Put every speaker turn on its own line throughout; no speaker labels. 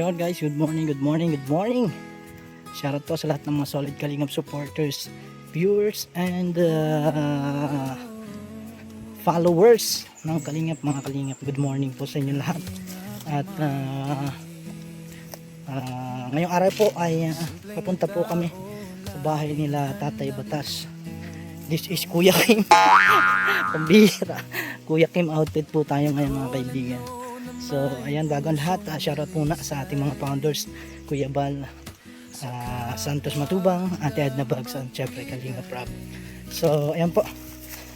Ayun guys, good morning, good morning, good morning. Shoutout po sa lahat ng mga solid Kalingap supporters, viewers, and followers ng Kalingap, mga Kalingap. Good morning po sa inyo lahat. At ngayong araw po ay papunta po kami sa bahay nila Tatay Batas. This is Kuya Kim. Pambihira. Kuya Kim outfit po tayo ngayon, mga kaibigan. So ayan, bago ang lahat, shoutout muna sa ating mga founders, Kuya Bal, Santos Matubang, Ate Edna Bags, at syempre Kalingap Rob. So ayan po,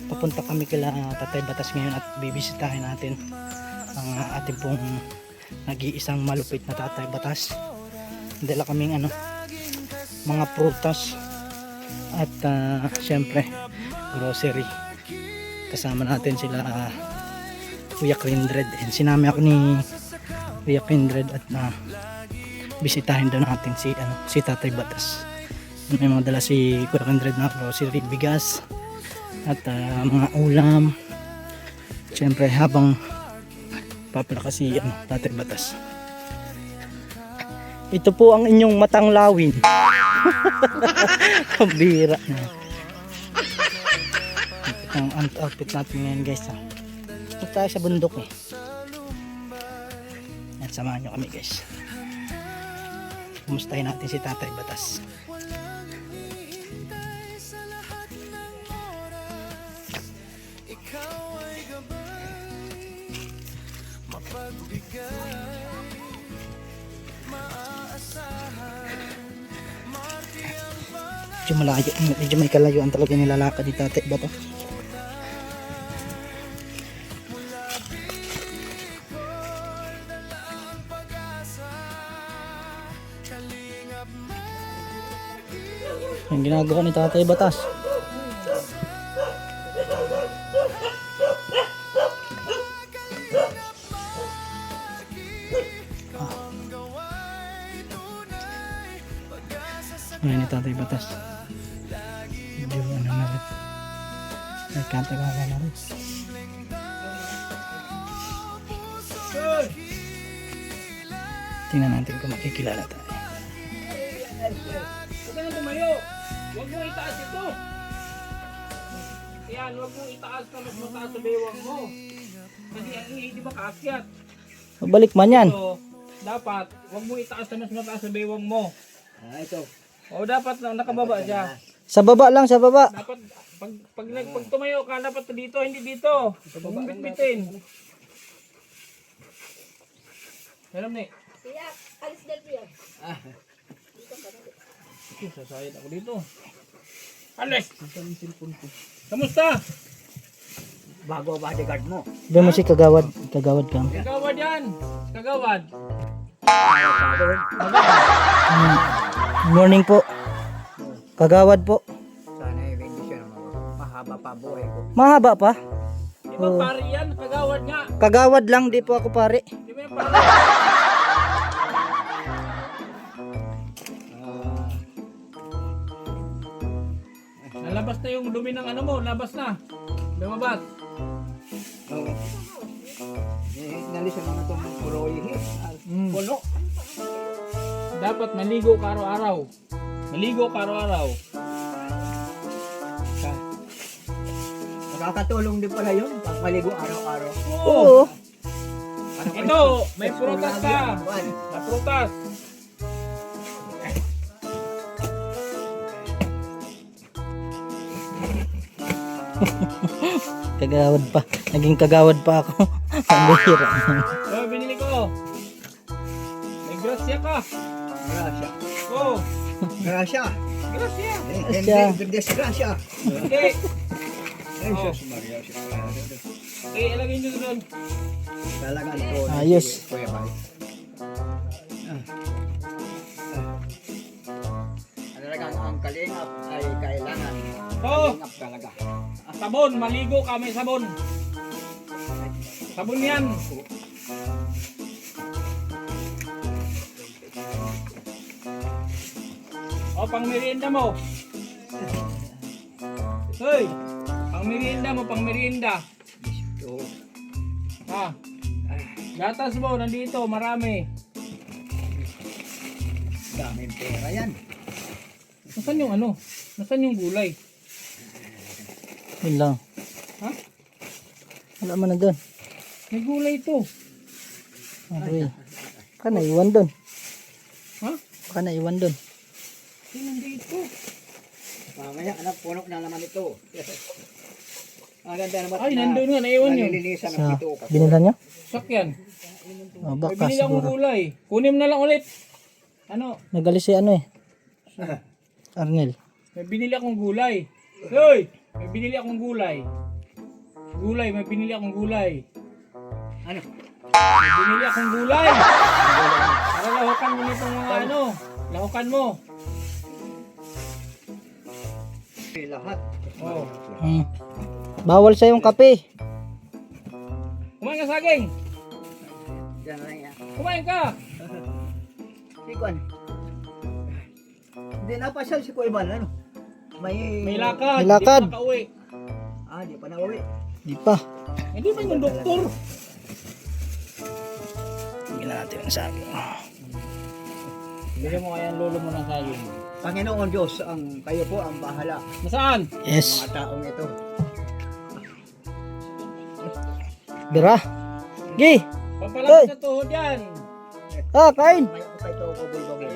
papunta kami kila Tatay Batas ngayon at bibisitahin natin ang ating pong nag-iisang malupit na Tatay Batas. Dala kaming mga prutas at syempre grocery. Kasama natin sila Kuya Kindred, and sinami ako ni Kuya Kindred at bisitahin doon natin si Tatay Batas. May mga dala si Kuya Kindred na grocery, bigas at mga ulam, syempre habang papalakas si Tatay Batas. Ito po ang inyong matang lawin. Pambira na. Ang outfit natin ngayon guys. Ito tayo sa bundok eh. At samahan nyo kami guys. Kumustahin natin si Tatay Batas. Medyo malayo, medyo may kalayuan talaga nilalakad ni Tatay Batas. Yung ginagawa ni Tatay Batas. Ngayon ni Tatay Batas. Medyo na rin. Nagkantagawa na rin. Tingnan natin kung makikilala tayo.
Huwag kang tumayo. Huwag mong itaas ito. Yan, huwag mong itaas na mas mataas sa bewang mo. Kasi ang hindi ba kaakyat?
Mabalik man yan.
So, dapat, huwag mong itaas na mas mataas sa bewang mo.
Ito.
O dapat nakababa siya.
Sa baba lang, sa baba.
Dapat, pag tumayo ka, dapat dito, hindi dito. Huwag mong bitbitin. Alam ni.
Kuya, alis dal kuya.
Sasayad ako dito. Alis! Kamusta?
Bago bodyguard mo.
Doon mo si Kagawad. Kagawad ka.
Kagawad yan. Kagawad.
Morning po. Kagawad po.
Sana yung bendisyon mo. Mahaba pa buhay ko.
Mahaba pa.
Di ba pare yan? Kagawad nga.
Kagawad lang, di po ako pare.
Di ba yung pare? Nalabas na yung dumi ng ano mo. Labas na. Lumabas.
Oo. Nalis ang mga itong puro ihis. Pulo.
Dapat maligo ka araw-araw. Maligo ka araw-araw.
Nakakatulong din pala yun. Pag maligo araw-araw.
Oo.
Ito, may prutas ka. Na prutas.
Kagawad pa. Naging kagawad pa ako. Pambihira.
So, binili ko. May grasya ka.
Gracia.
Oh,
Gracia.
grasya.
Gracia.
Desgracia.
Okay.
Ay, Diyos Maria.
Okay, ilagay nyo doon.
Talagang ito.
Ayos.
Kuya Bay. Talagang ang kalingap ay kailangan.
Oh,
Kalingap talaga.
sabon. Maligo ka, may sabon. Sabon yan. O, pang merienda mo. Hoy, pang merienda mo, pang merienda.
Ito.
Ha? Gatas mo, nandito, marami.
Daming pera yan.
Nasaan yung ano? Nasaan yung gulay?
Yun lang.
Ha?
Wala man na doon.
May gulay ito.
Okay. Baka naiwan doon.
Ha?
Baka naiwan doon.
Hindi nandito.
Mamaya, anak, puno na naman ito. Ang ganda naman.
Ay, nandun nga. Naiwan yun.
Nalilinisan ng
Sa
pito.
binila niya?
Sakyan.
O
May
baka
binili akong
siguro.
gulay. Kunin mo na lang ulit. Ano?
Nagalis si ano eh. Arnel.
May binili akong gulay. Hoy! May binili akong gulay. Gulay, may binili akong gulay.
Ano?
May binili akong gulay. Para lahukan mo nitong mga ano. Lahukan mo.
Lahat.
Oh.
Bawal sa yung kape.
Kumain ka saging.
Diyan na yan.
Kumain ka.
Sikuan. Hindi na pa siya si Kuya Ivan, ano?
May lakad.
May lakad.
Di pa nakauwi.
Di pa nauwi.
Di pa.
Hindi ba yung doktor?
Tingnan natin yung saging.
Bigyan mo kaya ang lolo mo ng saging.
Panginoon Diyos, kayo po ang bahala.
Nasaan?
Yes.
Mga taong ito.
Bira. Gi.
Pampalaki sa tuhod yan.
Ah, kain.
May ako pa ito bubulbogin.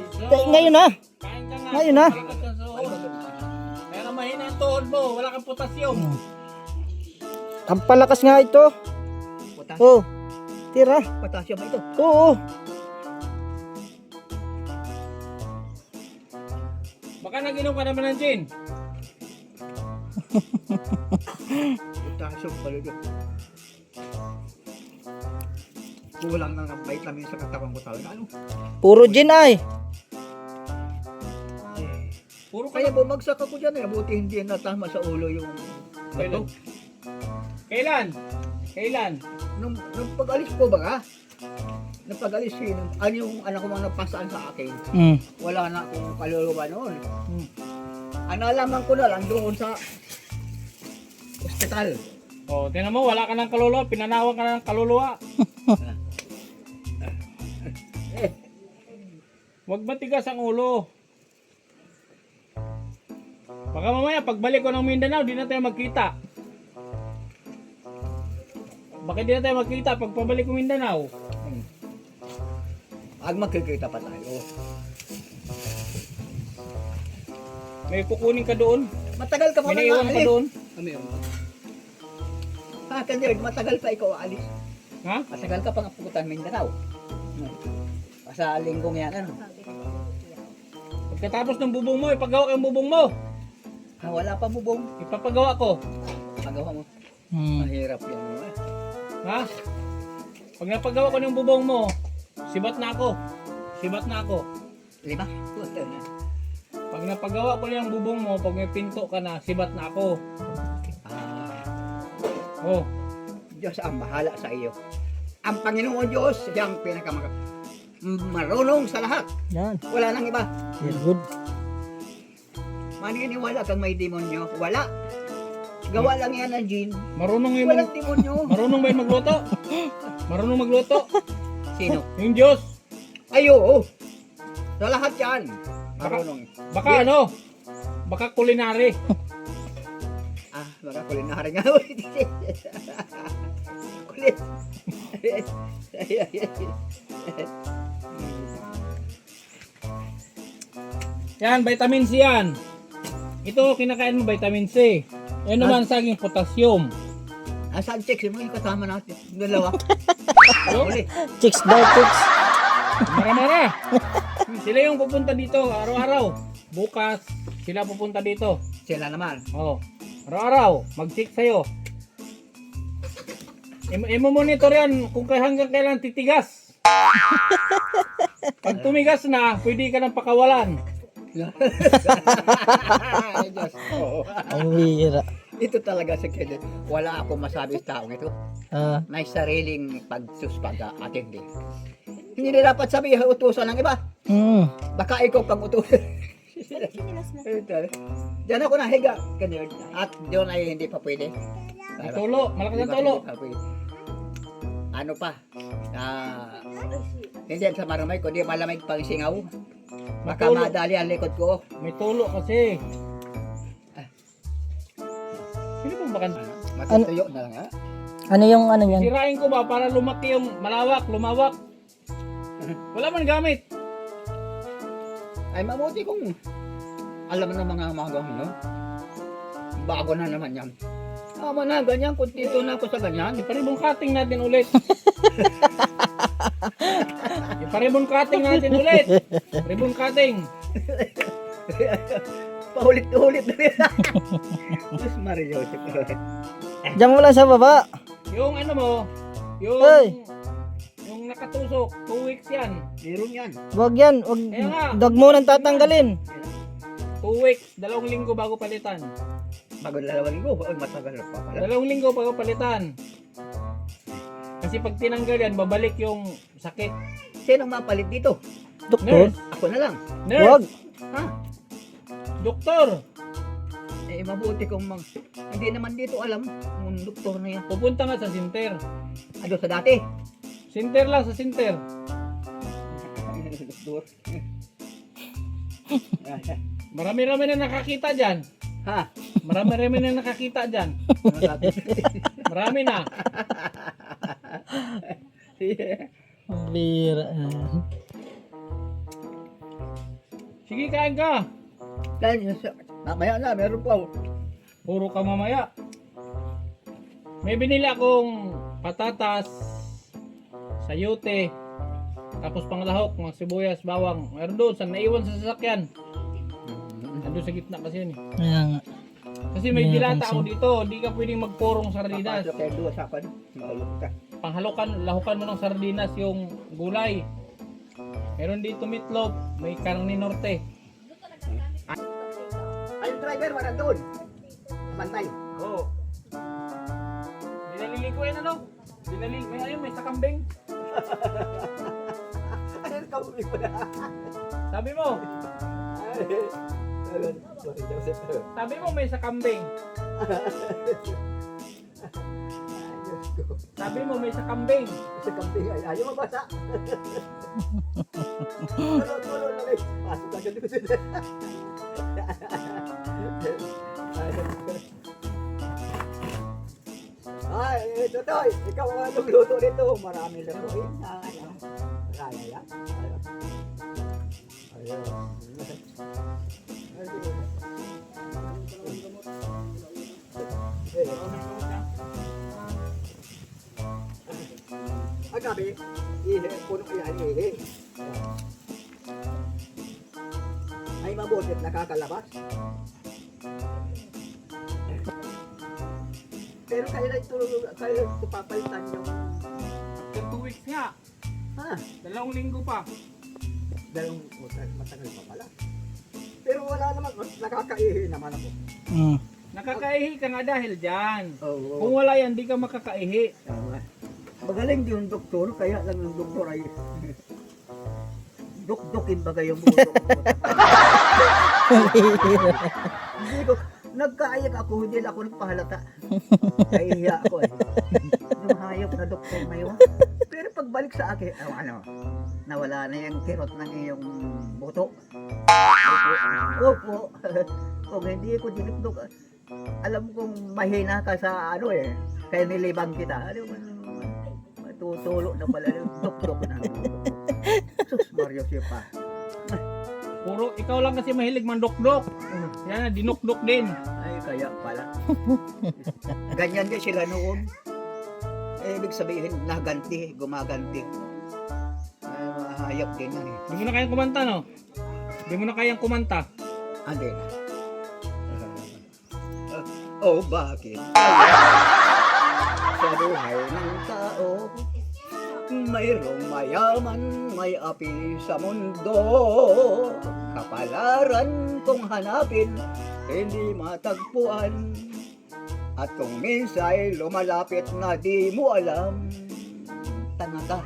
Ngayon na.
Kain ka nga.
Ngayon na.
Pampalaki sa tuhod. Kaya nga mahina ang tuhod mo. Wala kang potassium.
Ang palakas nga ito. Oh. Tira.
Potassium ba ito?
Oo.
Baka nag-inom ka naman ng gin.
Potassium pala ito. Kulang ng vitamin sa katawan ko talaga. Ano?
Puro gin ay.
Puro ka
Kaya bumagsak ako dyan eh. Buti hindi natama sa ulo yung
Kailan?
bato.
Kailan? Kailan?
Nung pag-alis ko ba nung pag-alis ko, ano yung anak ko mga napasaan sa akin, wala na akong kaluluwa noon. Ang nalaman ko na lang doon sa ospital.
Oh, tingnan mo, wala ka ng kaluluwa. Pinanawan ka na ng kaluluwa. Huwag matigas ang ulo. Baka mamaya, pagbalik ko ng Mindanao, di na tayo magkita. Bakit di na tayo magkita pag pabalik ko Mindanao?
Pag magkikita pa tayo.
May kukunin ka doon.
Matagal ka pa
May naiwan ka
aalis.
doon.
Matagal pa ikaw aalis.
Ha?
Matagal ka pa nga pupunta ng Mindanao. Sa linggong yan, ano?
Pagkatapos ng bubong mo, ipagawa ko yung bubong mo.
Wala pa bubong.
Ipapagawa ko.
Magawa mo. Mahirap yan.
Ha? Pag napagawa ko ng bubong mo, sibat na ako. Sibat na ako.
5? Puta na.
Pag napagawa ko yung bubong mo, pag may pinto ka na, sibat na ako. Oh.
Diyos ang bahala sa iyo. Ang Panginoon Diyos, siyang marunong sa lahat.
Yan.
Wala nang iba.
Very good.
Maniniwala kang may demonyo. Wala. Gawa lang yan ng gin.
Marunong yung
Walang demonyo.
Marunong ba yung magluto? Marunong magluto?
Sino?
Yung Diyos.
Ay, oo. Sa lahat yan. Marunong.
Baka ano? Baka kulinary.
Baka kulinari nga. Kulit.
Yan, vitamin C yan. Ito, kinakain mo vitamin C. Yan naman saging potassium.
Saan chicks mo yung kasama natin? Dalawa. Uli.
Chicks daw, chicks.
Mara-mara. Sila yung pupunta dito araw-araw. Bukas, sila pupunta dito.
Sila naman.
Oh, araw-araw, mag-check sa'yo. I-monitor yan kung hanggang kailan titigas. Pag tumigas na, pwede ka nang pakawalan.
Ay, Diyos. Oo.
Ang bihira.
Ito talaga sa kanya. Wala akong masabi sa taong ito. May sariling pagsuspaga-atindi. Hindi na dapat sabihin utusan ng iba. Baka ikaw kang utusan. Diyan ako nahiga. Ganyan. At doon ay hindi pa pwede.
Ang tulo, malakas ang tulo.
Hindi pa pwede. Ano pa? Hindi yan sa maramay, kundi malamig pang singaw. Baka
Matulog.
madali ang likod ko.
May tulo kasi. Sino pong bakan?
Matutuyo na lang ha.
Ano yung ano yan?
Sirain ko ba para lumaki yung malawak, lumawak? Wala man gamit.
Ay mabuti kung alam ng mga yun. Bago na naman yan. Tama na, ganyan. Kung dito na ako sa ganyan.
Iparibon cutting natin ulit. Iparibon cutting natin ulit. Ribbon cutting.
Paulit-ulit na rin. Diyos Mario.
Diyan mo lang sa baba.
Yung ano mo, yung
Hey!
yung nakatusok, 2 weeks yan.
Meron yan.
Wag yan. Wag,
Kaya nga.
dag mo nang tatanggalin.
2 weeks, 2 linggo bago palitan.
Bago dalawang linggo. Ay, matagal na pa pala.
2 linggo bago palitan. Kasi pag tinanggal yan, babalik yung sakit.
Sinong mapalit dito?
Doktor?
Nurse,
Ako na lang.
nurse,
Wag.
Ha?
doktor.
Eh, mabuti kung hindi naman dito alam kung doktor na yan.
Pupunta nga sa sinter.
Ano sa dati?
Sinter lang sa sinter.
Doktor.
Marami-rami na nakakita dyan.
Ha?
Marami-rami na nakakita dyan.
Ano dati?
Marami na.
Bira.
Sige, kain ka.
Mamaya na, meron pa.
Puro ka mamaya. May binili akong patatas, sayote, tapos panglahok, mga sibuyas, bawang. Meron doon, sa naiwan sa sasakyan. Nandun sa gitna kasi yun eh.
Kaya nga.
Kasi may
Hindi
dilata
napansin.
ako dito, hindi ka pwedeng magporong sardinas.
Papasok kayo doon sa akin. Mahalok ka.
Panghalukan, lahukan mo ng sardinas yung gulay. Meron dito meatloaf, may karne norte.
Ay, yung driver, wala doon. Pantay.
Oo. Dinalili ko yan ano? Dinalili, may ayun, may sakambing.
Ayun, kawin ko na.
Sabi mo, sabi mo may sakambing. Sabi mo may sakambing.
Sa kamping ay ayaw mabasa. Tulo lang eh. Pasok ka dyan dito. Ay, Totoy, ikaw ang nagluto nito. Marami na lutuin. Kaya yan. Agabi, puno yan ay mabutit nakakalabas. Pero kailan ito papalitan yung
After 2 weeks nga.
ha?
2 linggo pa.
Dalawang matagal pa pala. Pero wala naman, nakakaihi naman ako.
Mm.
Nakakaihi ka nga dahil dyan.
Oo.
Kung wala yan, di ka makakaihi.
Tama. Magaling din yung doktor, kaya lang yung doktor ay duk-dukin bagay yung buto. Hindi ko, nagkaayak ako, hindi na ako nagpahalata. Kaya ako eh. Yung hayop na doktor na yun. Pero pagbalik sa akin, nawala na yung kirot ng iyong buto. Opo. Kung hindi ko dinukdok, alam kong mahina ka sa ano eh. Kaya nilibang kita. Ano mo, matutulo na pala yung duk-duk na. Sus, Mario Sipa.
Puro, ikaw lang kasi mahilig mandok-dok. Yan na, dinukdok din.
Ay, kaya pala. Ganyan din sila noon. Eh, ibig sabihin, naganti, gumaganti. Ay, mga hayop din yan eh.
Hindi mo na kayang kumanta, no? Hindi mo na kayang kumanta.
Ande na. Oh, bakit? Sa buhay ng tao, mayroong mayaman, may api sa mundo. Kapalaran kung hanapin, hindi matagpuan. At kung minsay lumalapit na di mo alam, tanga ka.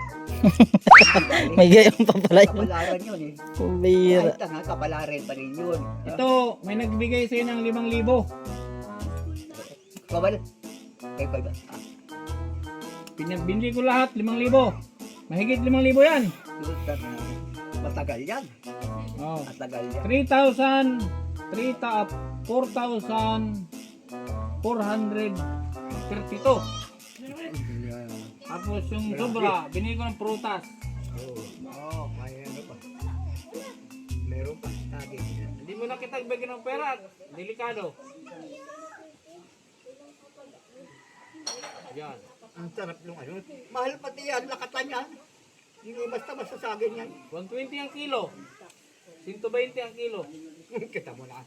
May gayong pa pala yun.
Kapalaran yun eh.
Bira.
Ay, tanga, kapalaran pa rin yun.
Ito, may nagbigay sa'yo ng 5,000.
Kabal. Ay, ba?
Binili ko lahat, 5,000. Mahigit 5,000 yan.
Matagal yan.
Oh.
Ang tagal yan.
4,432. Tapos yung sobra, binili ko ng prutas.
Oo, may ano pa. Meron pa. Tagi.
Hindi mo na kita bigyan ng pera. Delikado. Yan.
Ang sarap nung ano. Mahal pati yan, lakatan yan. Hindi basta-basta sa akin yan.
120 ang kilo. 120 ang kilo.
Kita mo na.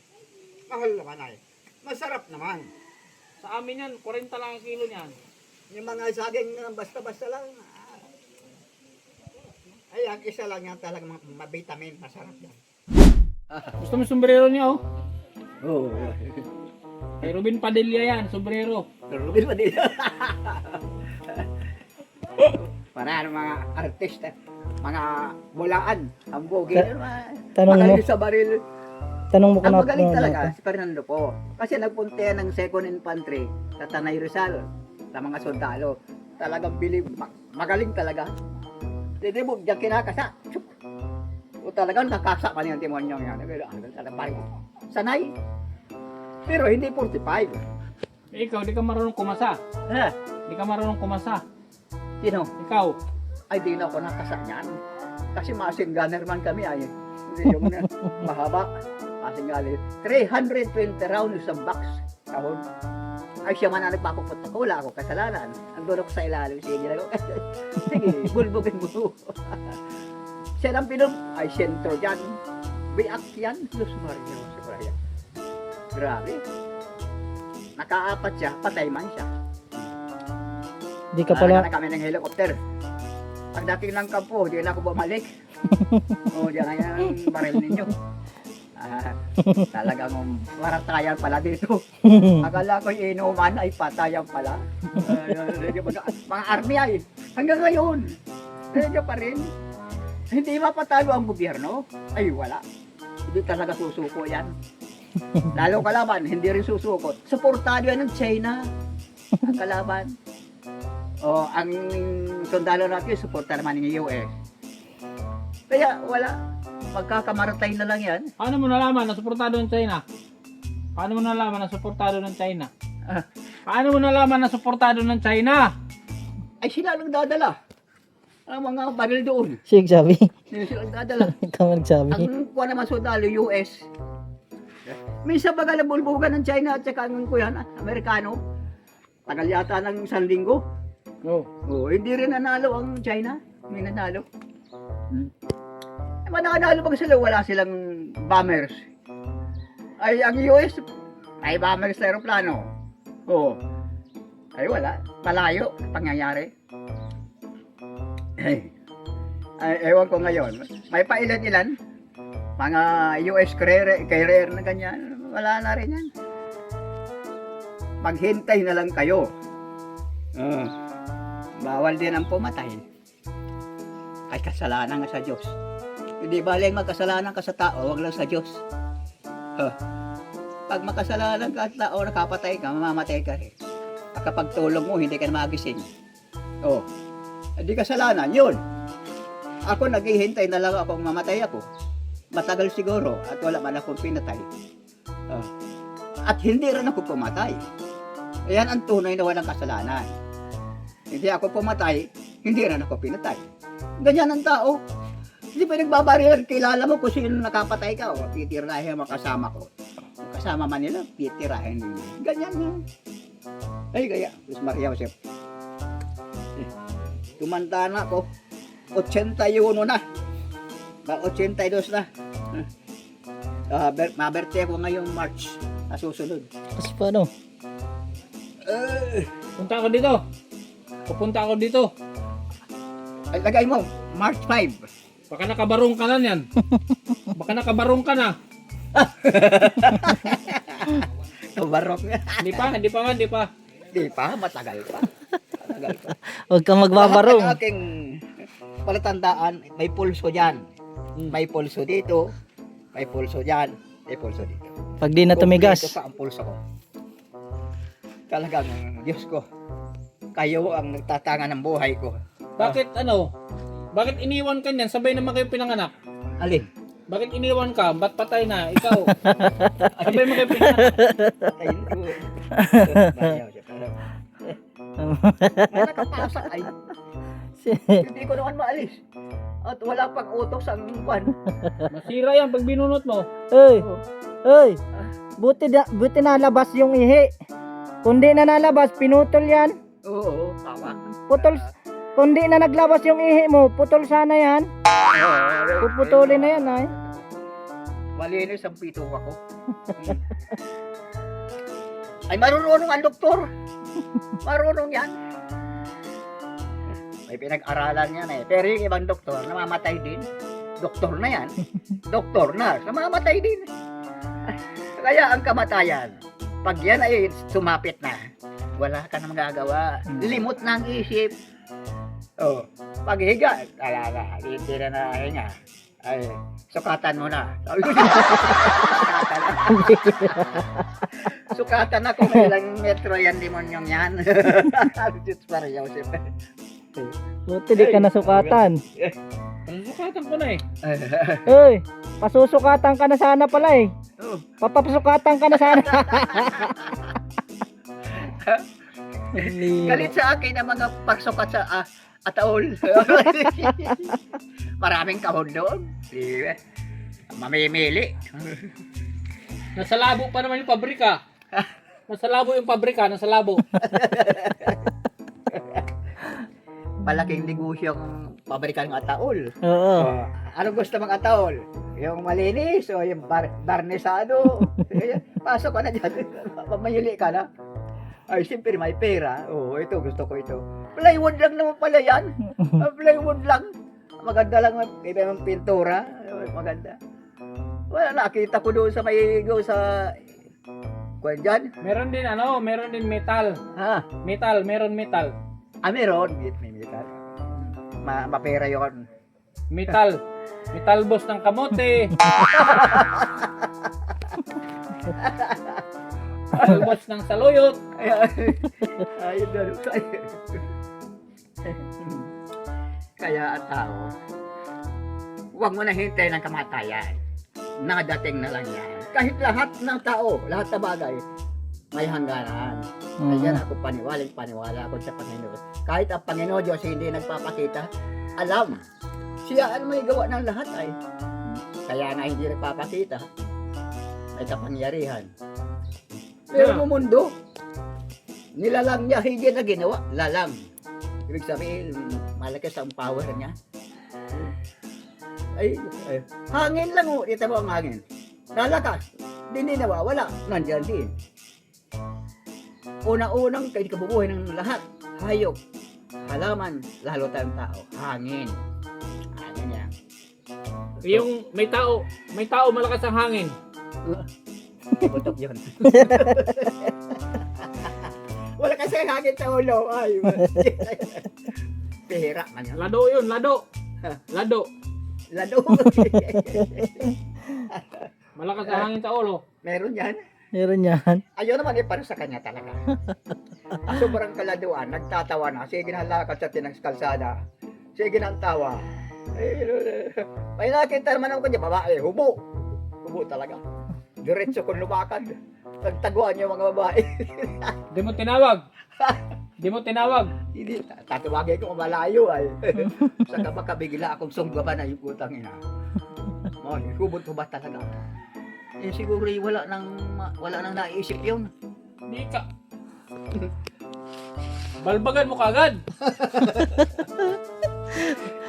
Mahal naman ay. Masarap naman.
Sa amin yan, 40 lang ang kilo niyan.
Yung mga saging na basta-basta lang. Ay, ang isa lang yan talagang mabitamin. Masarap yan.
Gusto mo yung sombrero niya, oh?
Oo.
Kay Ruben Padilla yan, sombrero.
Rubin pa din. Para mga artista. Mga bulaan. Ang bogi.
Tanong mo.
Magaling sa baril.
Tanong mo
Ang
kung
magaling talaga si Fernando po. Kasi nagpunta yan ng 2nd Infantry sa Tanay Rizal sa mga sundalo. Talagang bilib. Magaling talaga. Hindi mo diyan kinakasa. Tsup. O talagang nakasa pa niya ang demonyo yan. Talagang parang sanay. Pero hindi 45.
Ikaw, di ka marunong kumasa.
Ha?
Di ka marunong kumasa.
Sino?
Ikaw.
Ay di na ako nakasa niyan. Kasi masing gunner man kami ay. Hindi yung mahaba. Masing gunner. 320 rounds sa box. Kahon. Ay siya man ang nagpapapunta ko. Wala ako kasalanan. Andun ako sa ilalim. Sige na ako. Sige, bulbugin mo. Siya ang pinom. Ay sentro dyan. Biak yan. Luz Maria. Siguraya. Grabe. Nakaapat siya. Patay man siya.
Di ka pala,
Na kami ng helicopter. Pagdating ng kampo, di na ako bumalik. O, di na yan ang baril ninyo. Talagang maratayan pala dito. Akala ko yung inuman ay patayan pala. Mga army ay, hanggang ngayon, nandiyan pa rin. Hindi mapatalo ang gobyerno. Ay, wala. Hindi talaga susuko yan. Lalo kalaban, hindi rin susuko. Suportado yan ng China. Ang kalaban. O, ang sundalo natin, suporta naman ng US. Kaya wala. Magkakamaratay na lang yan.
Paano mo nalaman na suportado ng China? Paano mo nalaman na suportado ng China?
Ah,
Paano mo nalaman na suportado ng China?
ay sila lang dadala. Ang mga baril doon.
siya nagsabi.
Sila lang dadala.
Ikaw nagsabi.
Ang kuha naman sundalo, US. Minsan baga nabulbugan ng China at saka ang kuyan, Amerikano. Tagal yata ng 1 linggo.
Oh.
Oh, hindi rin nanalo ang China. May nanalo. Eh, mananalo pag sila, wala silang bombers. Ay, ang US, may bombers na aeroplano. Oo. Ay, wala. Malayo, pangyayari. Ay, ewan ko ngayon. May pailan-ilan. Mga US carrier na ganyan. Wala na rin yan. Maghintay na lang kayo. Bawal din ang pumatay. Ay kasalanan nga sa Diyos. Hindi bali magkasalanan ka sa tao, wag lang sa Diyos. Pag makasalanan ka sa tao, nakapatay ka, mamamatay ka rin. Kapag tulog mo, hindi ka na magising. Oh, hindi kasalanan, yun. Ako naghihintay na lang akong mamatay ako. Matagal siguro at wala man akong pinatay. At hindi rin ako pumatay. Ayan ang tunay na walang kasalanan. Hindi ako pumatay, hindi rin ako pinatay. Ganyan ang tao. Hindi pa nagbabarilan, kilala mo kung sino nakapatay ka o titirahin ang kasama ko. Kasama man nila, titirahin nila. Ganyan yan. Ay, kaya, Luz Maria Josep. Tumanda na ako. 81 na. 82 na. Maberte ako ngayong March na susunod.
Kasi paano?
Punta ako dito. Pupunta ako dito.
Ay, lagay mo, March 5.
Baka nakabarong ka na yan. Baka nakabarong ka na.
Barok nga.
Hindi pa.
Di pa, matagal pa. Matagal pa.
Huwag kang magbabarong.
Ang aking palatandaan, may pulso dyan. May pulso dito, may pulso dyan, may pulso dito.
Pag di na tumigas.
Kompleto pa ang pulso ko. Talagang, Diyos ko, kayo ang nagtatanga ng buhay ko.
Bakit Bakit iniwan ka niyan? Sabay naman kayo pinanganak.
Alin?
Bakit iniwan ka? Ba't patay na? Ikaw. Sabay mo kay Pina.
Ayun ko. Bayaw siya. May nakapasa ay. Hindi ko naman maalis. At wala pang utos ang kwan.
Masira yan pag binunot mo.
Oy, oy. Buti nalabas yung ihi. Kundi na nalabas, pinutol yan.
Oo, tama.
Putol. Kundi na naglabas yung ihi mo, putol sana yan. Puputulin na yan ay.
Malinis ang pito ko. Ay, marunong ang doktor. Marunong yan. May pinag-aralan yan eh. Pero yung ibang doktor, namamatay din. Doktor na yan. Doktor na, namamatay din. Kaya ang kamatayan, pag yan ay sumapit na, wala ka na magagawa. Limot na ang isip. Oh, pag higa, alala, hindi na nahinga. Ay, sukatan mo na. Sukatan na. Sukatan na kung ilang metro yan demonyong yan. Diyos para Joseph.
Buti di ka nasukatan.
Sukatan ko na eh.
Oy, pasusukatan ka na sana pala eh.
Oh.
Papapasukatan ka na sana.
Galit sa akin ang mga pagsukat sa ataol. Maraming kahon doon. Mamimili.
Nasa labo pa naman yung pabrika. Nasa labo yung pabrika, nasa labo.
Malaking negosyo ang pabrika ng ataol.
Oo.
Ano gusto mong ataol? Yung malinis o yung barnesado? Pasok ka na dyan. Mamili ka na. Ay, siyempre may pera. Oo, ito, gusto ko ito. Plywood lang naman pala yan. Plywood lang. Maganda lang, iba yung pintura. Maganda. Wala, nakita ko doon sa may go sa... Kuwan dyan?
Meron din metal.
Ha?
Meron metal.
Meron. May metal. Mapera yun.
Metal. Metal boss ng kamote. Metal boss ng saluyot.
Ayun na. Kaya ang tao, huwag mo na hintayin ng kamatayan. Nadating na lang yan. Kahit lahat ng tao, lahat na bagay, may hangganan. Kaya ako paniwala ako sa Panginoon. Kahit ang Panginoon Diyos hindi nagpapakita, alam. Siya ang may gawa ng lahat ay. Kaya nga hindi nagpapakita. May kapangyarihan. Pero
Yeah.
yung mundo, nilalang niya, hindi na ginawa, lalang. Ibig sabihin, malakas ang power niya. Ay, hangin lang o, dito mo ang hangin. Lalakas, hindi nawawala, nandiyan din. Unang-unang kayo kabubuhay ng lahat, hayop, halaman, lalo tayong tao, hangin. Hangin yan.
Yung may tao malakas ang hangin.
Butok yun. Wala kasi hangin sa ulo. Ay, pera man yun.
Lado yun, lado. Lado.
Lado.
Malakas ang hangin sa ulo.
Meron yan.
Meron yan.
Ayaw naman para sa kanya talaga. Sobrang kaladuan, nagtatawa na. Sige na lakad sa tinang kalsada. Sige na ang tawa. May nakita naman ako kanya, babae, hubo. Hubo talaga. Diretso kung lumakad. Nagtaguan yung mga babae.
Di mo tinawag. Di mo tinawag.
Hindi, tatawagin ko malayo ay. Saka baka bigla akong sunggaban na yung putang ina. Oh, hubot-hubot talaga. Eh siguro wala nang naisip yun.
Di ka. Balbagan mo kagad.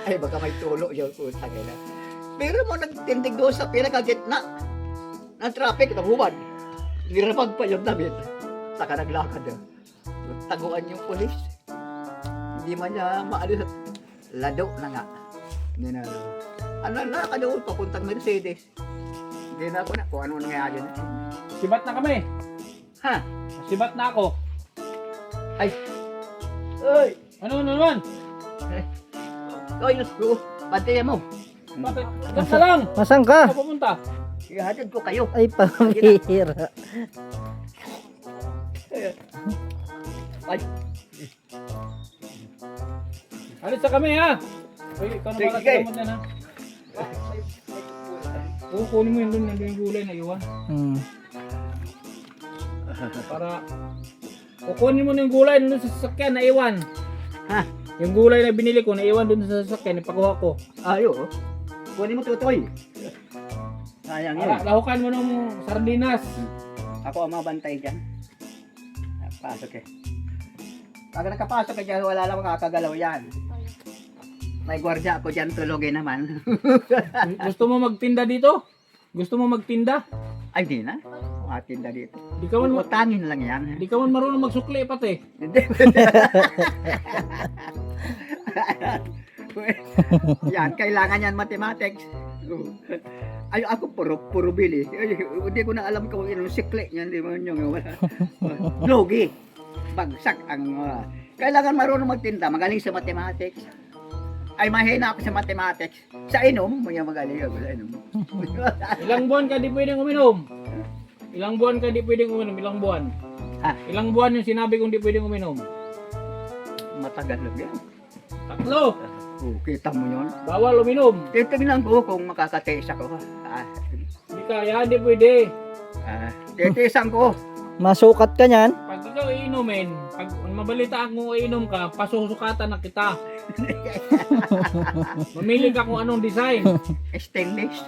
Ay baka may tulo yun putang ina. Pero mo nagtindig doon sa pinakagitna ng traffic, naghubad. Nirabag pa yung damit. Saka naglakad doon. Taguan yung polis. Hindi man niya maalis at lado na nga. Hindi na. Ano na, doon papuntang Mercedes. Hindi na ako na kung ano nangyayari na.
Sibat na kami.
Ha?
Sibat na ako.
Ay! Ay!
Ano naman?
Ay, Nusko! Pantayan mo!
Bakit? Basta lang.
Masan ka?
Saan pupunta?
Ihatid ko kayo.
Ay, pambihira.
Ay!
Alis na kami ha. Uy, ikaw na
Sige,
pala
sige.
sa gamot yan ha. kukunin mo yun doon, nandun yung gulay na iwan.
Hmm.
Para kukunin mo na yung gulay doon sa sasakyan na iwan.
Ha?
Yung gulay na binili ko, naiwan doon sa sasakyan, ipakuha ko.
Ayo. Kunin mo tutoy. Sayang yun.
Para lahukan mo ng sardinas.
Ako ang mabantay dyan. Pasok eh. Pag nakapasok ka dyan, wala lang makakagalaw yan. May gwardiya ako dyan, tulogin naman.
Gusto mo magtinda dito? Gusto mo magtinda?
Ay, di na. Matinda dito.
Di ka man,
Utangin lang yan.
di ka man marunong magsukli pati.
Hindi. Yan, kailangan yan mathematics. Ay, ako puro bili. Ay, hindi ko na alam kung anong sikli niyan, di mo nyo. Logi. Bagsak ang... kailangan marunong magtinda, magaling sa mathematics. Ay, mahina ako sa mathematics. Sa inom, may magaling ako sa inom.
Ilang buwan ka di pwedeng uminom? Ilang buwan ka di pwedeng uminom? Ilang buwan?
Ha?
Ilang buwan yung sinabi kong di pwedeng uminom?
Matagal lang yan.
3.
Oh, kita mo yun.
Bawal uminom.
Titignan ko kung makakatiis ako.
Hindi kaya, di pwede.
Titiisan ko.
Masukat ka niyan.
Pag ikaw iinumin, pag mabalitaan kung iinom ka, pasusukatan na kita. Mamili ka kung anong design.
Stainless.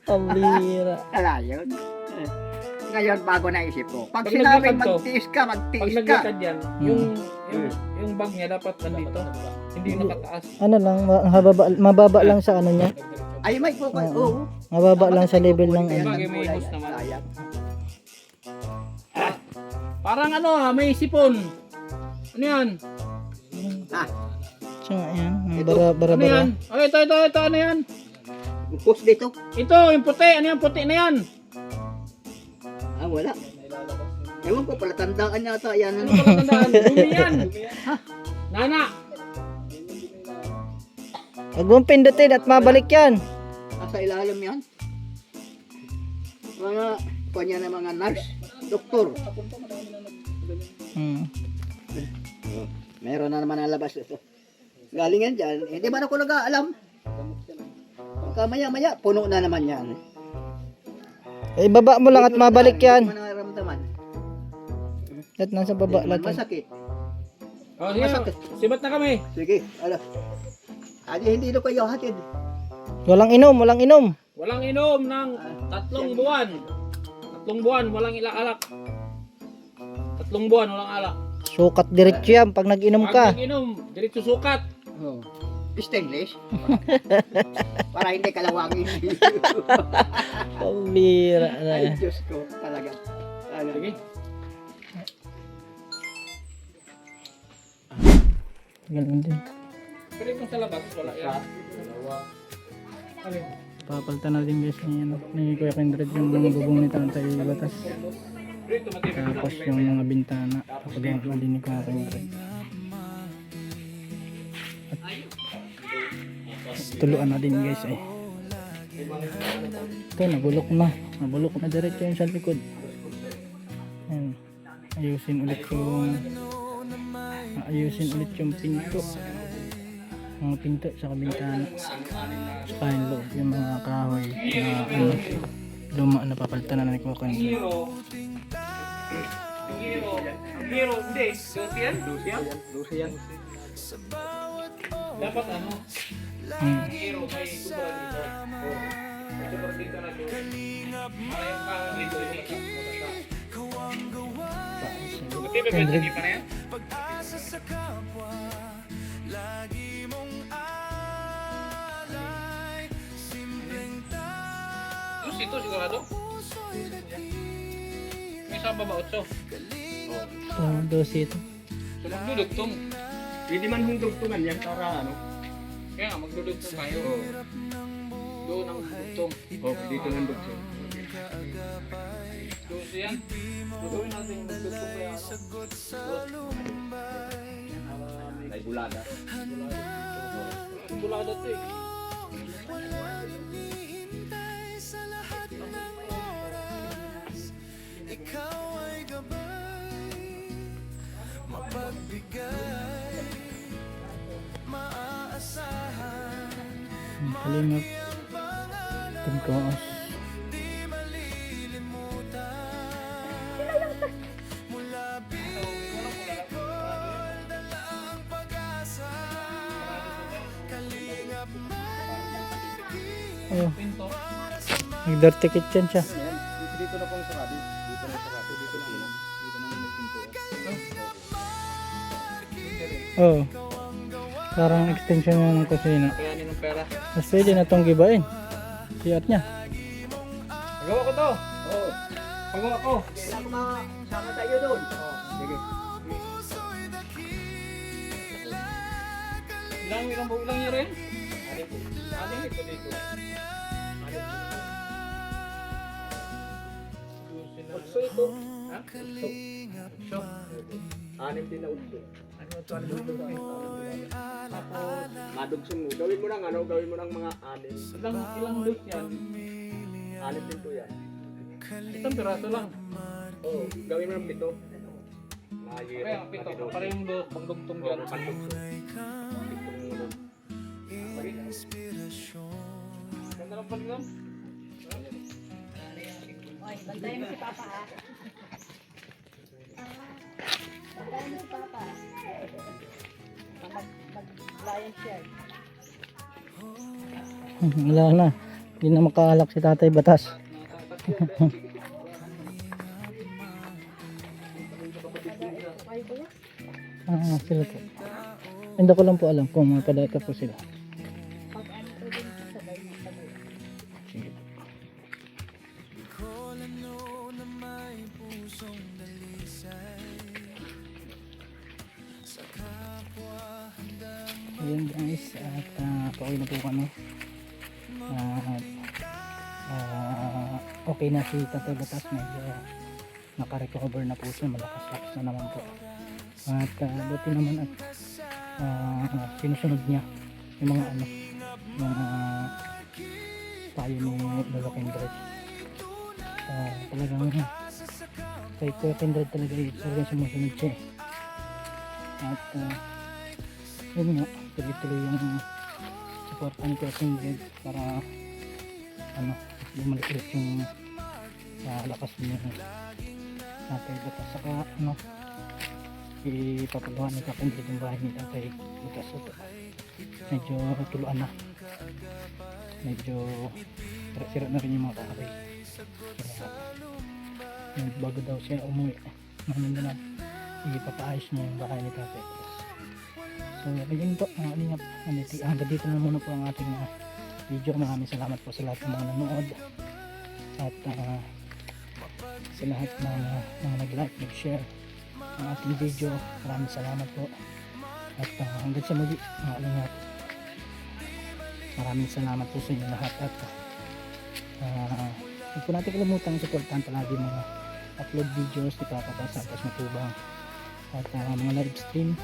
Pambira.
Wala yun. Ngayon, bago naisip ko. Pag
Pag
sinabing
naglakad to,
magtiis ka,
Pag
magtiis ka.
naglakad yan, yung bag niya dapat nandito. Hindi nakataas.
Ano lang, mababa lang sa ano niya.
Ay, may po. Oo.
Mababa lang sa level ng ano.
Bagay, may hus naman.
Sayang.
Parang ano may sipon. Ano yan?
So, ayan,
Ito,
bara.
Ano yan? Oh, ito, ano yan?
Bukos dito.
Ito, yung puti. Ano yan? Puti na yan.
Wala. Ewan ko, pala tandaan yata yan.
Ano pala tandaan? Dumi yan. Nana.
Huwag mong pindutin at mabalik yan.
Nasa ilalim yan. Mga kanya na mga nurse, doktor.
Hmm.
Meron na naman ang labas ito. Galing yan dyan. Hindi man ako nag-aalam. Pagka maya-maya, puno na naman yan.
Eh, baba mo lang at mabalik yan.
Hindi ko nararamdaman.
At nasa baba
Hindi naman
lang.
masakit.
Oh, sige. Sibat na kami.
Sige, ala. Hindi ko kayo hatid.
Walang inom.
Walang inom ng 3 buwan. 3 buwan, walang alak. 3 buwan, walang alak.
Sukat diretso yan pag nag-inom ka.
Pag nag-inom, diretso sukat.
Oh. Stainless. Para hindi kalawangin.
Pambira
Ay,
na.
Diyos ko, talaga.
Sige.
Ganun din.
Pero itong sa labas, wala yan. Alin?
Papalitan natin guys ni Kuya Kindred yung mga bubong ni Tatay Batas.
Dito, matibig.
Tapos yung mga bintana. Kapag yung din ni Kuya Kindred. At tuluan na din guys eh. Ito nabulok na. Nabulok na diretso yung sa likod. Ayan. Ayusin ulit yung pinto. Mga pinto sa bintana. Sa yung loob yung mga kahoy na ano, luma na papalitan na ni Kuya Kindred.
Hero, hindi. Dosi yan? Dapat ano? Hero, may kubra dito. May kubra dito na doon. Para yung kahang dito, hindi. Matibig ba hindi pa na yan? Dosi ito sigurado? May saba ba 8?
Oh, dosi ito.
So magdudugtong.
Hindi man yung dugtungan yan para ano.
Kaya nga magdudugtong tayo. Doon ang dugtong.
Dito ng dugtong.
Dosi yan. Gagawin natin yung dugtong kaya ano.
Ay bulada.
Bulada to eh.
Kalingap. Bingkos. Oh,
Pinto.
nag-dirty kitchen siya.
Dito na pong sarado. Dito na sarado. Dito na lang. Dito na may pinto.
Oh. Parang extension yung ng kusina.
Kayanin ng pera.
Mas pwede na itong gibain. Siyat niya.
Pagawa ko to.
Oo.
Pagawa ko.
Kailangan makasama tayo doon. Sige.
Ilang year rin? Anim ito dito.
Utso ito.
Ha? Utso.
Anim din na utso.
Ano ito? Ano ito? Tapos,
Madugsun mo. Gawin mo ng ano, gawin mo ng mga anim.
ilang loot yan?
Anim din to yan.
Itong piraso lang.
Oo. Gawin mo ng pito.
Kaya ang pito. Para yung loot, pagdugtong dyan. Ganda lang pala lang.
Oy, bantayan mo si Papa ha. Bantayan mo si Papa. Mag-lion share.
Wala na. Hindi na makaalak si Tatay Batas.
Ay, kuya.
Sila po. Hindi ko lang po alam kung mga padata po sila.
Pag ano po din sabay na sabay.
Sige. Ayan guys, at pauwi na po kami. Okay na si Tatay Batas, medyo nakarecover na po siya, malakas-lakas na naman po. At buti naman at sinusunod niya yung mga ano, mga payo ni Lolo Kindred. Talagang kay Kuya Kindred talaga yung sumusunod siya. At yun nga, tuloy-tuloy yung support ni Kuya Kindred para ano, bumalik ulit yung lakas niya Tatay Batas. Saka ano, ipapagawa ni Kuya Kindred yung bahay ni Tatay Batas. Medyo tuluan na, medyo sira na rin yung mga kahoy. Kaya bago daw siya umuwi namin na ipapaayos niya yung bahay ni Tatay Batas. So ayun po, hanggang dito na muna po ang ating video. Maraming salamat po sa lahat ng mga nanood at sa lahat ng mga nag-like, nag-share ang ating video. Maraming salamat po at hanggang sa muli mga Kalingap, maraming salamat po sa inyo lahat at huwag po natin kalimutang supportahan palagi mga upload videos ni Papa Batas Santos Matubang at mga live stream,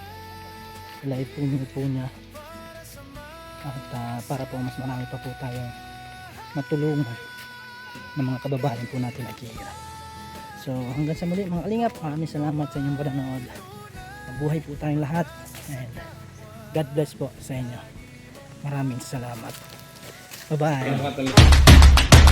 live po niya at para po mas marami pa po tayong matulungan ng mga kababayan po natin naghihirap. So hanggang sa muli mga Kalingap, maraming salamat sa inyong panonood. Mabuhay po tayong lahat and God bless po sa inyo. Maraming salamat. Bye bye.